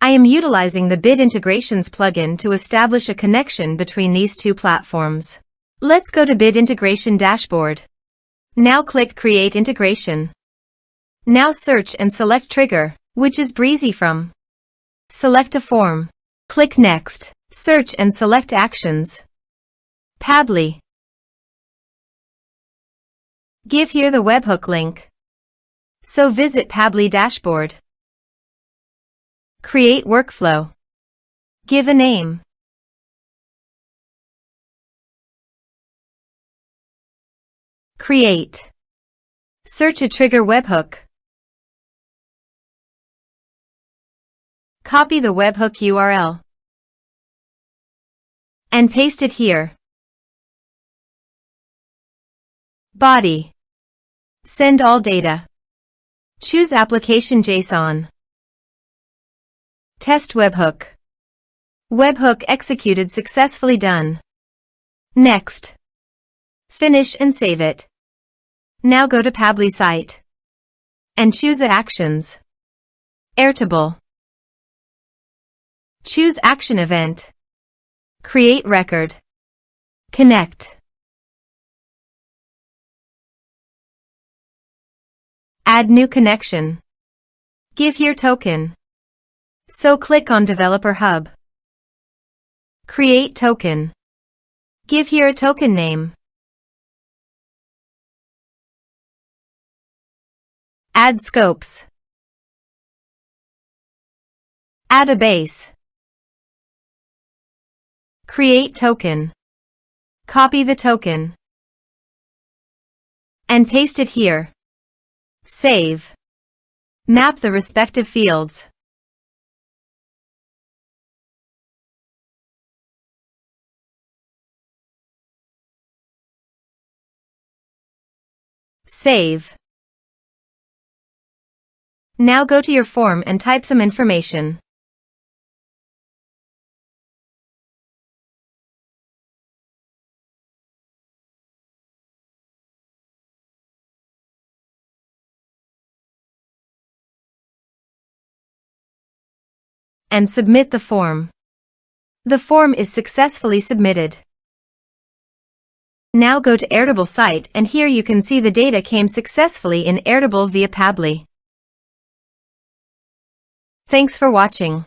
I am utilizing the Bit Integrations plugin to establish a connection between these two platforms. Let's go to Bit Integration Dashboard. Now click Create Integration. Now search and select Trigger, which is Brizy Form. Select a form. Click Next. Search and select Actions. Pabbly. Give here the webhook link. So visit Pabbly dashboard. Create workflow. Give a name. Create. Search a trigger webhook. Copy the webhook URL and paste it here. Body. Send all data. Choose Application JSON. Test webhook. Webhook executed successfully done. Next. Finish and save it. Now go to Pabbly site and choose Actions. Airtable. Choose Action Event. Create record. Connect. Add new connection. Give here token. So click on Developer Hub. Create token. Give here a token name. Add scopes. Add a base. Create token. Copy the token and paste it here. Save. Map the respective fields. Save. Now go to your form and type some information. And submit the form. The form is successfully submitted. Now go to Airtable site and here you can see the data came successfully in Airtable via Pabbly. Thanks for watching.